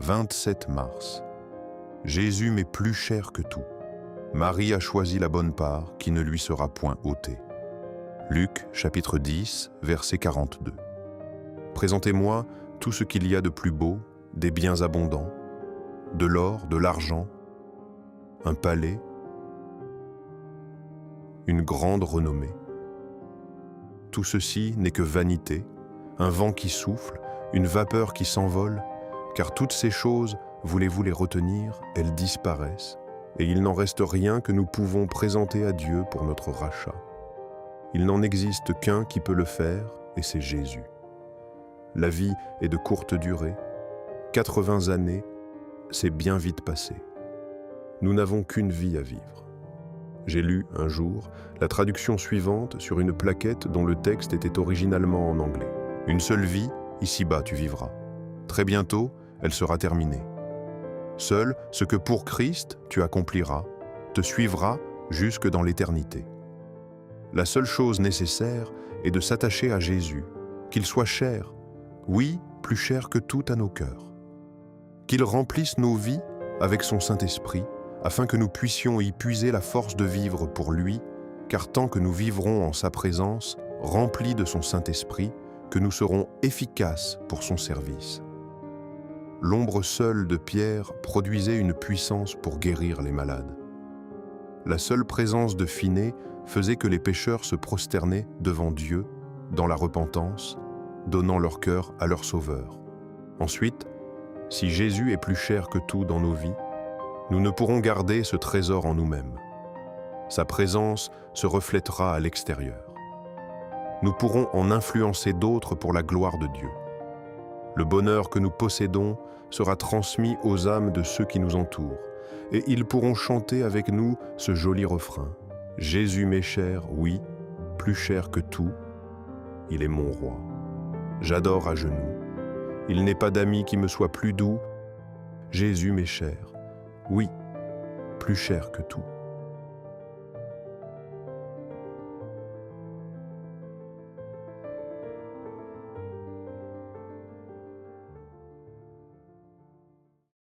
27 mars. Jésus m'est plus cher que tout. Marie a choisi la bonne part qui ne lui sera point ôtée. Luc, chapitre 10, verset 42. Présentez-moi tout ce qu'il y a de plus beau, des biens abondants, de l'or, de l'argent, un palais, une grande renommée. Tout ceci n'est que vanité, un vent qui souffle, une vapeur qui s'envole, car toutes ces choses, voulez-vous les retenir, elles disparaissent, et il n'en reste rien que nous pouvons présenter à Dieu pour notre rachat. Il n'en existe qu'un qui peut le faire, et c'est Jésus. La vie est de courte durée. 80 années, c'est bien vite passé. Nous n'avons qu'une vie à vivre. J'ai lu, un jour, la traduction suivante sur une plaquette dont le texte était originalement en anglais. « Une seule vie, ici-bas tu vivras. Très bientôt, elle sera terminée. Seul ce que pour Christ tu accompliras te suivra jusque dans l'éternité. La seule chose nécessaire est de s'attacher à Jésus, qu'il soit cher, oui, plus cher que tout à nos cœurs. Qu'il remplisse nos vies avec son Saint-Esprit, afin que nous puissions y puiser la force de vivre pour lui, car tant que nous vivrons en sa présence, remplis de son Saint-Esprit, que nous serons efficaces pour son service. L'ombre seule de Pierre produisait une puissance pour guérir les malades. La seule présence de Finée faisait que les pécheurs se prosternaient devant Dieu, dans la repentance, donnant leur cœur à leur Sauveur. Ensuite, si Jésus est plus cher que tout dans nos vies, nous ne pourrons garder ce trésor en nous-mêmes. Sa présence se reflètera à l'extérieur. Nous pourrons en influencer d'autres pour la gloire de Dieu. Le bonheur que nous possédons sera transmis aux âmes de ceux qui nous entourent, et ils pourront chanter avec nous ce joli refrain. Jésus m'est cher, oui, plus cher que tout, il est mon roi. J'adore à genoux. Il n'est pas d'ami qui me soit plus doux. Jésus m'est cher, oui, plus cher que tout.